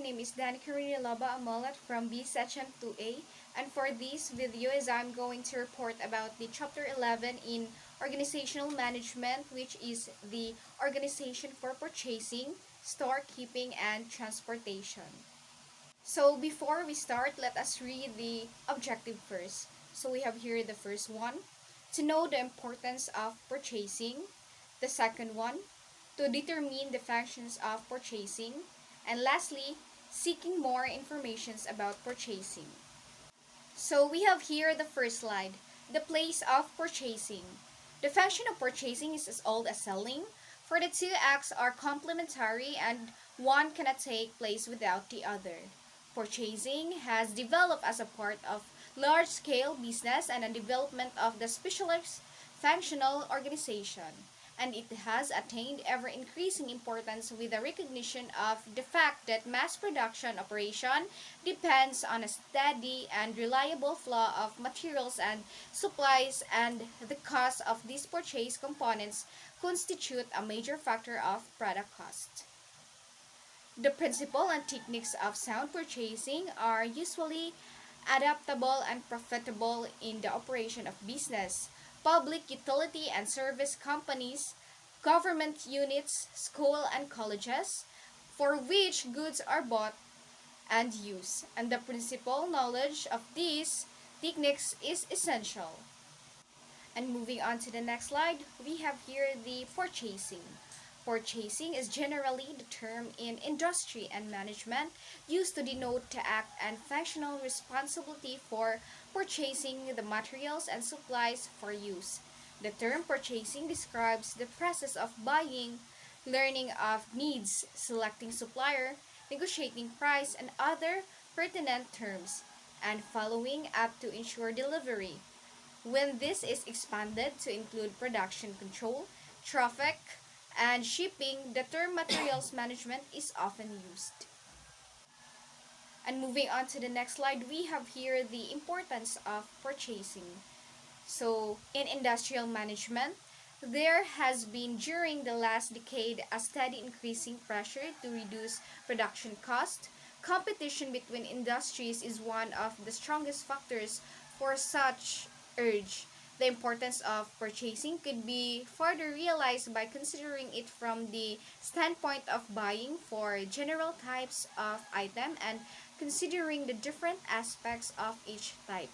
name is Danica Amolat from Bshm 2A, and for this video is I'm going to report about the chapter 11 in organizational management, which is the organization for purchasing, storekeeping, and transportation. So before we start, let us read the objective first. So we have here the first one, to know the importance of purchasing. The second one, to determine the functions of purchasing. And lastly, seeking more information about purchasing. So we have here the first slide, the place of purchasing. The function of purchasing is as old as selling, for the two acts are complementary and one cannot take place without the other. Purchasing has developed as a part of large-scale business and a development of the specialized functional organization, and it has attained ever-increasing importance with the recognition of the fact that mass production operation depends on a steady and reliable flow of materials and supplies, and the cost of these purchase components constitute a major factor of product cost. The principle and techniques of sound purchasing are usually adaptable and profitable in the operation of business, public utility and service companies, government units, school and colleges, for which goods are bought and used, and the principal knowledge of these techniques is essential. And moving on to the next slide, we have here the purchasing. Purchasing is generally the term in industry and management used to denote the act and functional responsibility for purchasing the materials and supplies for use. The term purchasing describes the process of buying, learning of needs, selecting supplier, negotiating price and other pertinent terms, and following up to ensure delivery. When this is expanded to include production control, traffic, and shipping, the term materials management is often used. And moving on to the next slide, we have here the importance of purchasing. So, in industrial management, there has been during the last decade a steady increasing pressure to reduce production cost. Competition between industries is one of the strongest factors for such urge. The importance of purchasing could be further realized by considering it from the standpoint of buying for general types of item and considering the different aspects of each type.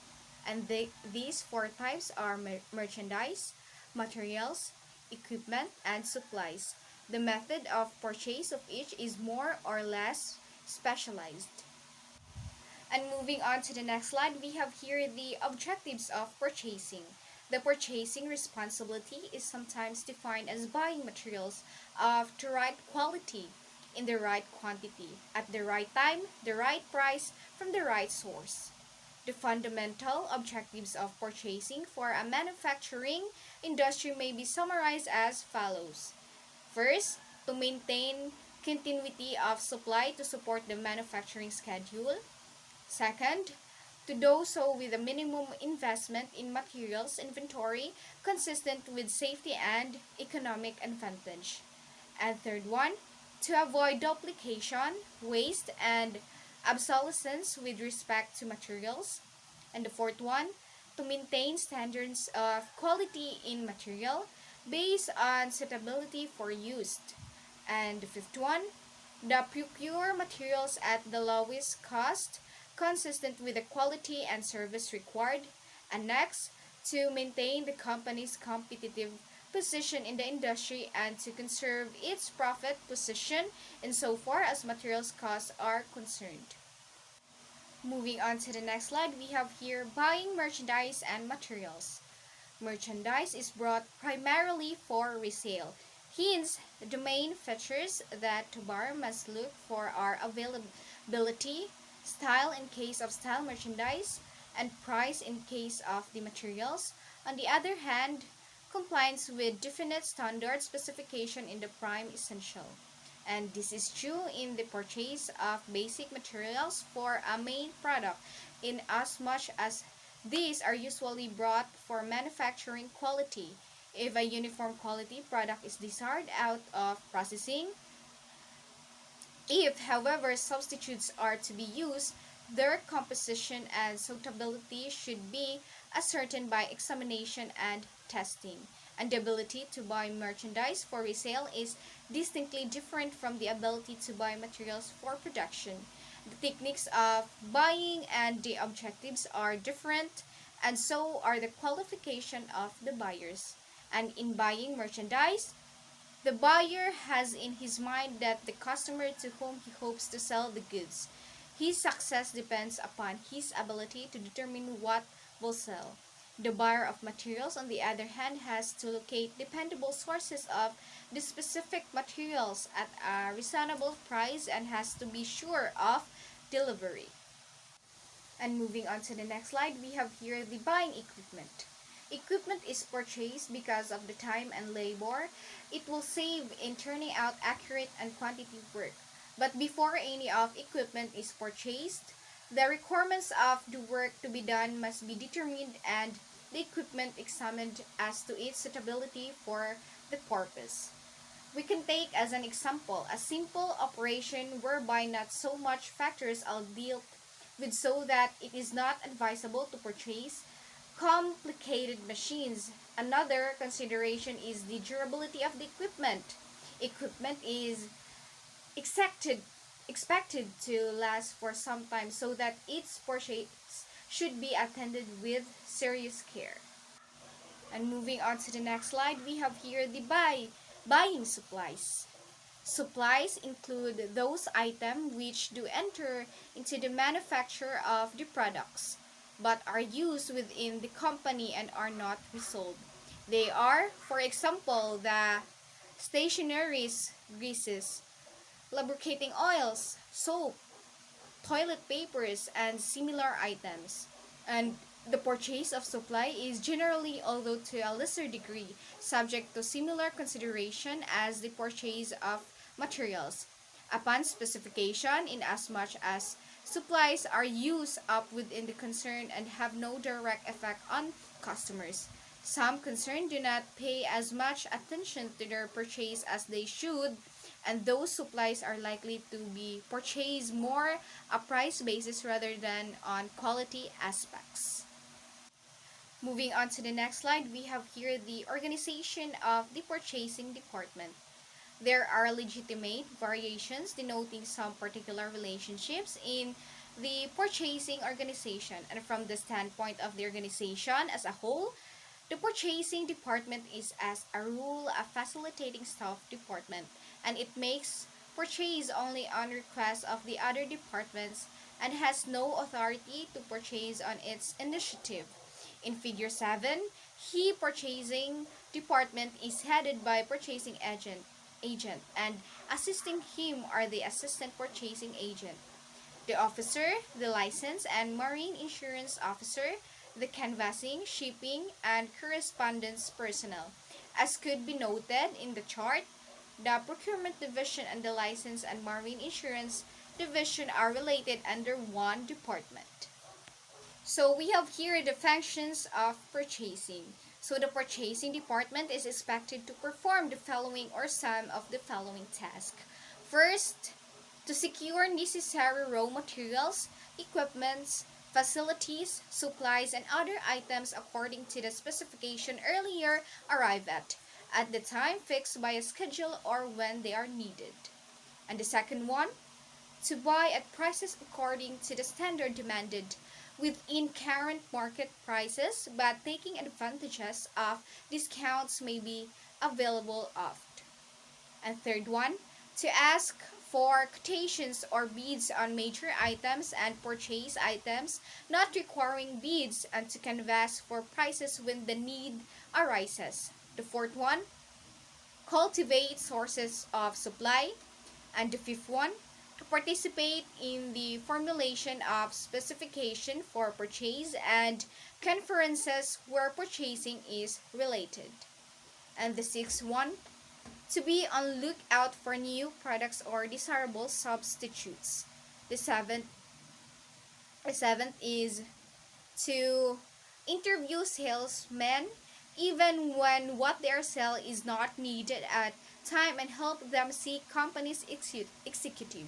And these four types are merchandise, materials, equipment, and supplies. The method of purchase of each is more or less specialized. And moving on to the next slide, we have here the objectives of purchasing. The purchasing responsibility is sometimes defined as buying materials of the right quality, in the right quantity, at the right time, the right price, from the right source. The fundamental objectives of purchasing for a manufacturing industry may be summarized as follows. First, to maintain continuity of supply to support the manufacturing schedule. Second, to do so with a minimum investment in materials inventory consistent with safety and economic advantage. And third one, to avoid duplication, waste, and obsolescence with respect to materials. And the fourth one, to maintain standards of quality in material based on suitability for use. And the fifth one, the procure materials at the lowest cost consistent with the quality and service required. And next, to maintain the company's competitive position in the industry and to conserve its profit position insofar as materials costs are concerned. Moving on to the next slide, we have here buying merchandise and materials. Merchandise is bought primarily for resale. Hence, the main features that the buyer must look for are availability, style in case of style merchandise, and price in case of the materials. On the other hand, compliance with definite standard specification in the prime essential. And this is true in the purchase of basic materials for a main product, in as much as these are usually brought for manufacturing quality. If a uniform quality product is desired out of processing, If, however, substitutes are to be used, their composition and suitability should be ascertained by examination and testing. And the ability to buy merchandise for resale is distinctly different from the ability to buy materials for production. The techniques of buying and the objectives are different, and so are the qualification of the buyers. And in buying merchandise, the buyer has in his mind that the customer to whom he hopes to sell the goods. His success depends upon his ability to determine what will sell. The buyer of materials, on the other hand, has to locate dependable sources of the specific materials at a reasonable price and has to be sure of delivery. And moving on to the next slide, we have here the buying equipment. Equipment is purchased because of the time and labor it will save in turning out accurate and quantity work. But before any of equipment is purchased, the requirements of the work to be done must be determined and the equipment examined as to its suitability for the purpose. We can take as an example a simple operation whereby not so much factors are dealt with so that it is not advisable to purchase complicated machines. Another consideration is the durability of the equipment. Equipment is expected expected to last for some time so that its purchase should be attended with serious care. And moving on to the next slide, we have here the buying supplies. Supplies include those items which do enter into the manufacture of the products, but are used within the company and are not resold. They are, for example, the stationaries, greases, lubricating oils, soap, toilet papers, and similar items. And the purchase of supply is generally, although to a lesser degree, subject to similar consideration as the purchase of materials, upon specification, inasmuch as supplies are used up within the concern and have no direct effect on customers. Some concerned do not pay as much attention to their purchase as they should, and those supplies are likely to be purchased more a price basis rather than on quality aspects. Moving on to the next slide, we have here the organization of the purchasing department. There are legitimate variations denoting some particular relationships in the purchasing organization, and from the standpoint of the organization as a whole, the purchasing department is as a rule a facilitating staff department, and it makes purchase only on request of the other departments and has no authority to purchase on its initiative. In figure 7, he purchasing department is headed by purchasing agent and assisting him are the assistant purchasing agent, the officer, the license and marine insurance officer, the canvassing, shipping, and correspondence personnel. As could be noted in the chart, the procurement division and the license and marine insurance division are related under one department. So we have here the functions of purchasing. So the purchasing department is expected to perform the following or some of the following tasks. First, to secure necessary raw materials, equipments, facilities, supplies, and other items according to the specification earlier arrived at the time fixed by a schedule or when they are needed. And the second one, to buy at prices according to the standard demanded within current market prices, but taking advantages of discounts may be available of. And third one, to ask for quotations or bids on major items and purchase items not requiring bids, and to canvass for prices when the need arises. The fourth one, cultivate sources of supply. And the fifth one, to participate in the formulation of specification for purchase and conferences where purchasing is related. And the sixth one, to be on lookout for new products or desirable substitutes. The seventh is to interview salesmen even when what they sell is not needed at time, and help them see companies executed.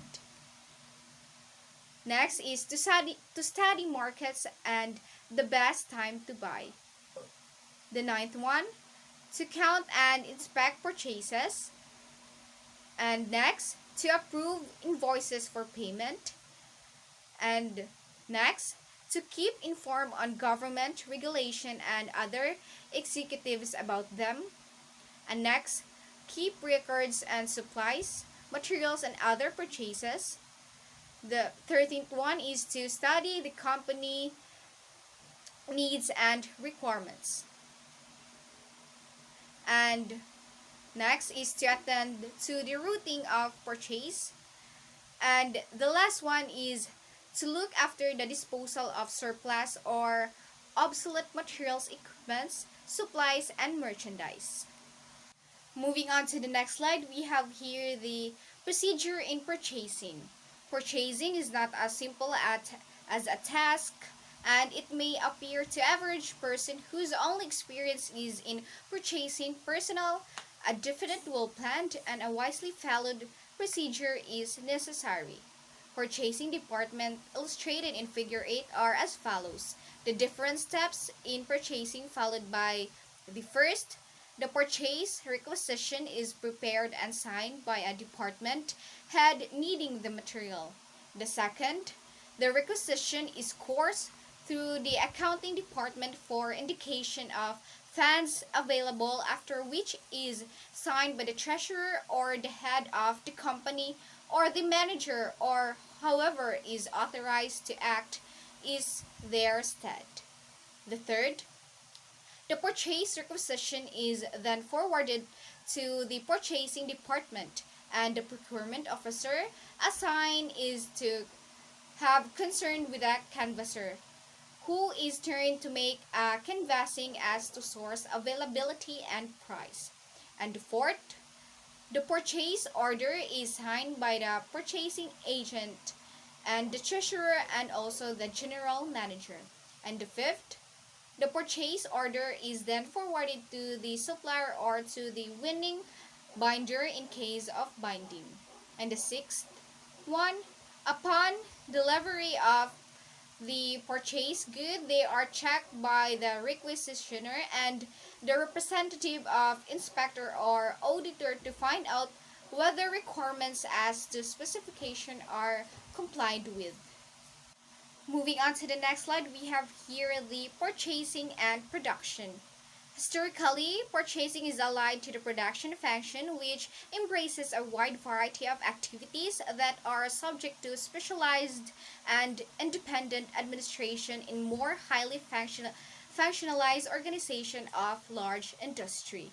Next is to study markets and the best time to buy. The ninth one, to count and inspect purchases. And next, to approve invoices for payment. And next, to keep informed on government regulation and other executives about them. And next, keep records and supplies, materials, and other purchases. The 13th one is to study the company needs and requirements. And next is to attend to the routing of purchase. And the last one is to look after the disposal of surplus or obsolete materials, equipments, supplies, and merchandise. Moving on to the next slide, we have here the procedure in purchasing. Purchasing is not as simple as a task, and it may appear to average person whose only experience is in purchasing personal. A definite, well-planned, and a wisely followed procedure is necessary. Purchasing department illustrated in figure 8 are as follows. The different steps in purchasing followed by the first, the purchase requisition is prepared and signed by a department head needing the material. The second, the requisition is coursed through the accounting department for indication of funds available, after which is signed by the treasurer or the head of the company or the manager or however is authorized to act is their stead. The third, the purchase requisition is then forwarded to the purchasing department, and the procurement officer assigned is to have concern with a canvasser, who is turned to make a canvassing as to source availability and price. And the fourth, the purchase order is signed by the purchasing agent and the treasurer and also the general manager. And the fifth, the purchase order is then forwarded to the supplier or to the winning binder in case of binding. And the sixth one, upon delivery of the purchase good, they are checked by the requisitioner and the representative of inspector or auditor to find out whether requirements as to specification are complied with. Moving on to the next slide, we have here the purchasing and production. Historically, purchasing is allied to the production function, which embraces a wide variety of activities that are subject to specialized and independent administration in more highly functionalized organization of large industry.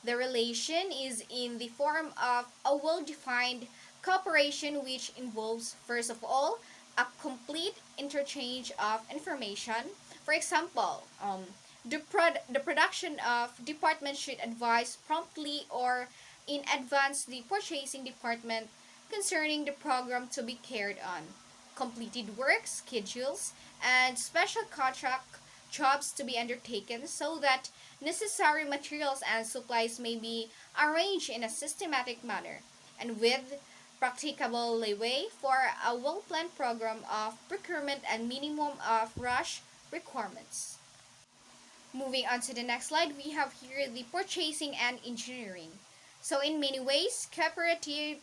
The relation is in the form of a well-defined cooperation which involves, first of all, a complete interchange of information. For example, the production of department should advise promptly or in advance the purchasing department concerning the program to be carried on, completed work schedules, and special contract jobs to be undertaken so that necessary materials and supplies may be arranged in a systematic manner and with practicable leeway for a well-planned program of procurement and minimum of rush requirements. Moving on to the next slide, we have here the purchasing and engineering. So in many ways, cooperative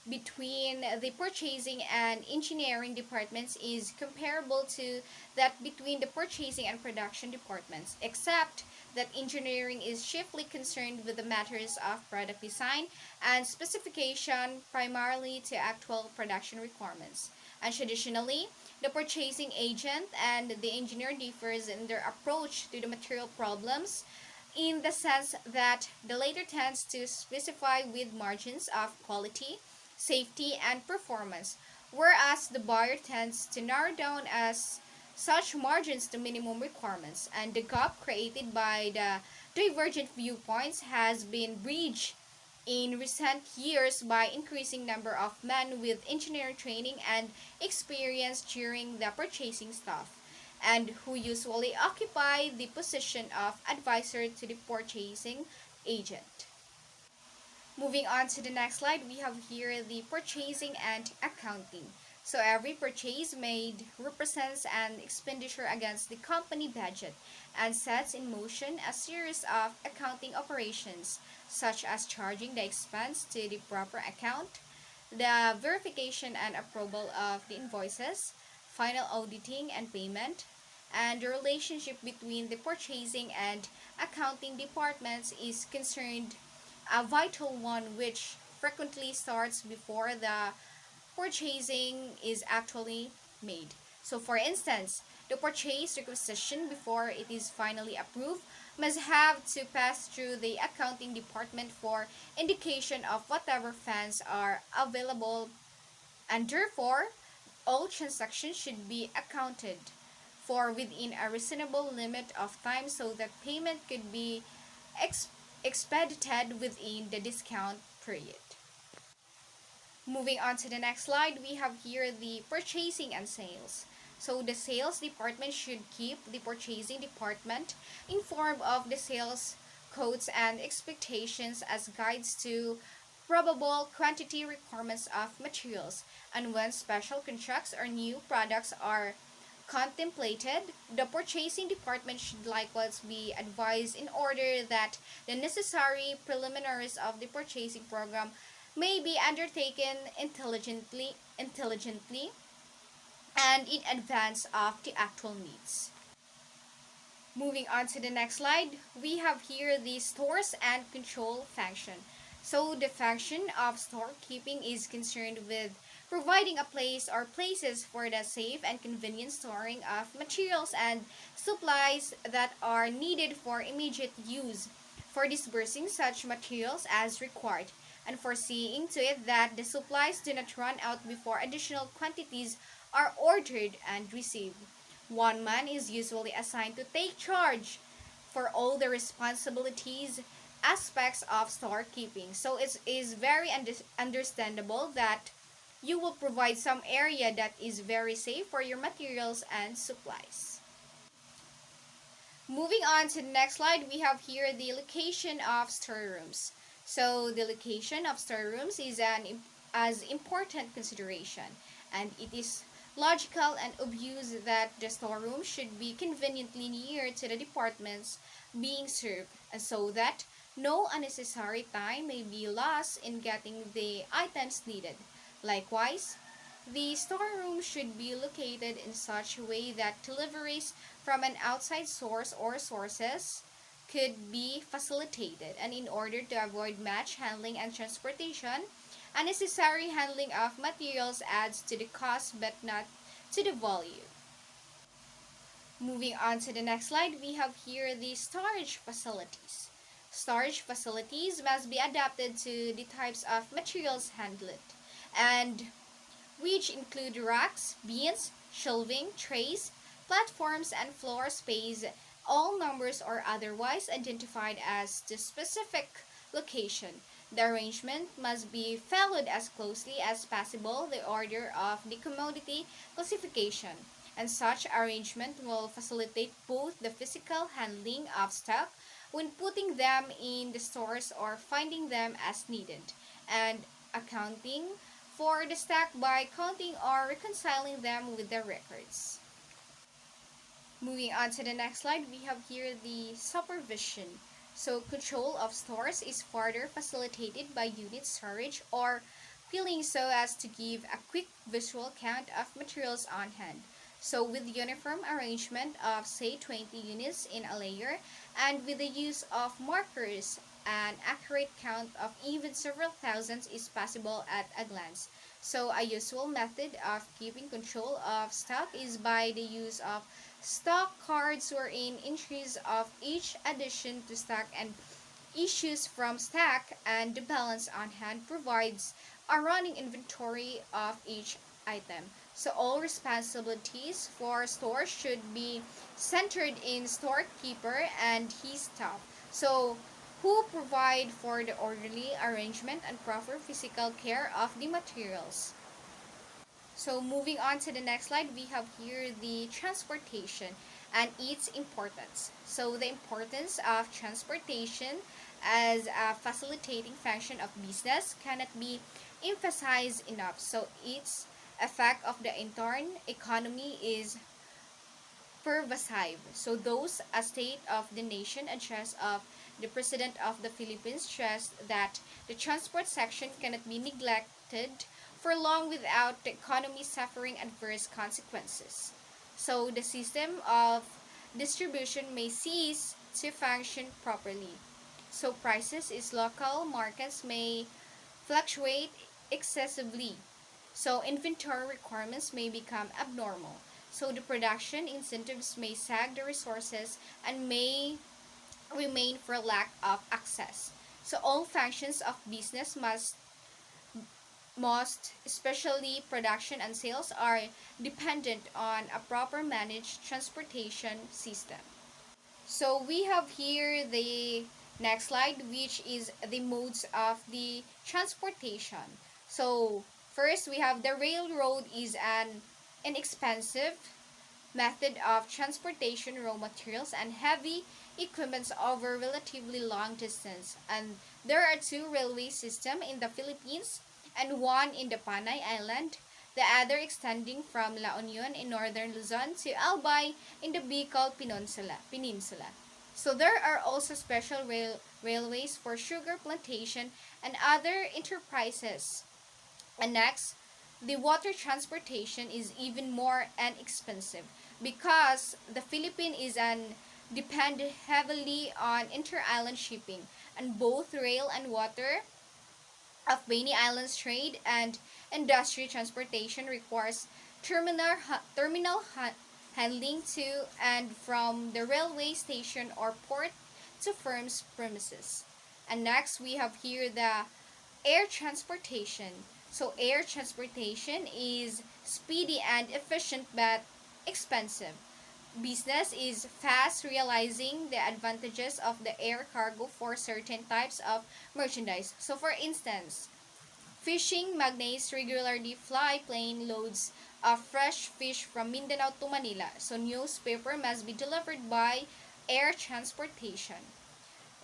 between the purchasing and engineering departments is comparable to that between the purchasing and production departments, except that engineering is chiefly concerned with the matters of product design and specification primarily to actual production requirements. And traditionally, the purchasing agent and the engineer differs in their approach to the material problems in the sense that the latter tends to specify with margins of quality, safety, and performance, whereas the buyer tends to narrow down as such margins to minimum requirements, and the gap created by the divergent viewpoints has been bridged in recent years by increasing number of men with engineering training and experience during the purchasing staff, and who usually occupy the position of advisor to the purchasing agent. Moving on to the next slide, we have here the purchasing and accounting. So every purchase made represents an expenditure against the company budget and sets in motion a series of accounting operations, such as charging the expense to the proper account, the verification and approval of the invoices, final auditing and payment, and the relationship between the purchasing and accounting departments is concerned a vital one which frequently starts before the purchasing is actually made. So for instance, the purchase requisition before it is finally approved must have to pass through the accounting department for indication of whatever funds are available, and therefore all transactions should be accounted for within a reasonable limit of time so that payment could be ex- expedited within the discount period. Moving on to the next slide, we have here the purchasing and sales. So the sales department should keep the purchasing department informed of the sales codes and expectations as guides to probable quantity requirements of materials, and when special contracts or new products are contemplated, the purchasing department should likewise be advised in order that the necessary preliminaries of the purchasing program may be undertaken intelligently and in advance of the actual needs. Moving on to the next slide, we have here the stores and control function. So the function of storekeeping is concerned with providing a place or places for the safe and convenient storing of materials and supplies that are needed for immediate use, for disbursing such materials as required, and for seeing to it that the supplies do not run out before additional quantities are ordered and received. One man is usually assigned to take charge for all the responsibilities aspects of storekeeping. So it is very understandable that you will provide some area that is very safe for your materials and supplies. Moving on to the next slide, we have here the location of storerooms. So the location of storerooms is an as important consideration, and it is logical and obvious that the storeroom should be conveniently near to the departments being served, and so that no unnecessary time may be lost in getting the items needed. Likewise, the storeroom should be located in such a way that deliveries from an outside source or sources could be facilitated, and in order to avoid match handling and transportation, unnecessary handling of materials adds to the cost but not to the value. Moving on to the next slide, we have here the storage facilities. Storage facilities must be adapted to the types of materials handled, and which include racks, bins, shelving, trays, platforms, and floor space, all numbers or otherwise identified as the specific location. The arrangement must be followed as closely as possible the order of the commodity classification, and such arrangement will facilitate both the physical handling of stock when putting them in the stores or finding them as needed, and accounting for the stock by counting or reconciling them with the records. Moving on to the next slide, we have here the supervision. So control of stores is further facilitated by unit storage or filling so as to give a quick visual count of materials on hand. So with uniform arrangement of say 20 units in a layer and with the use of markers, an accurate count of even several thousands is possible at a glance. So a usual method of keeping control of stock is by the use of stock cards wherein entries of each addition to stock and issues from stock and the balance on hand provides a running inventory of each item. So all responsibilities for stores should be centered in storekeeper and his staff. So who provide for the orderly arrangement and proper physical care of the materials. So moving on to the next slide, we have here the transportation and its importance. So the importance of transportation as a facilitating function of business cannot be emphasized enough. So its effect of the entire economy is pervasive. So those a state of the nation address of the President of the Philippines stressed that the transport section cannot be neglected for long without the economy suffering adverse consequences. So the system of distribution may cease to function properly. So prices in local markets may fluctuate excessively. So inventory requirements may become abnormal. So the production incentives may sag the resources and may remain for lack of access. So all functions of business must, especially production and sales, are dependent on a proper managed transportation system. So we have here the next slide, which is the modes of the transportation. So first we have the railroad is an inexpensive method of transportation raw materials and heavy equipments over relatively long distance. And there are two railway systems in the Philippines and one in the Panay Island, the other extending from La Union in northern Luzon to Albay in the Bicol Peninsula. So there are also special railways for sugar plantation and other enterprises. And next, the water transportation is even more inexpensive because the Philippines is an depend heavily on inter-island shipping, and both rail and water of many islands trade and industry transportation requires handling to and from the railway station or port to firm's premises. And next we have here the air transportation. So air transportation is speedy and efficient but expensive. Business is fast realizing the advantages of the air cargo for certain types of merchandise. So for instance, fishing magnates regularly fly plane loads of fresh fish from Mindanao to Manila. So newspaper must be delivered by air transportation.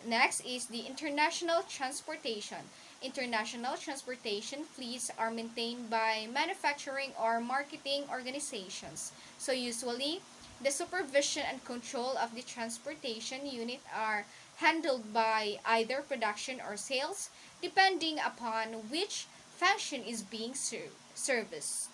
Next is the international transportation. International transportation fleets are maintained by manufacturing or marketing organizations. So usually, the supervision and control of the transportation unit are handled by either production or sales, depending upon which function is being serviced.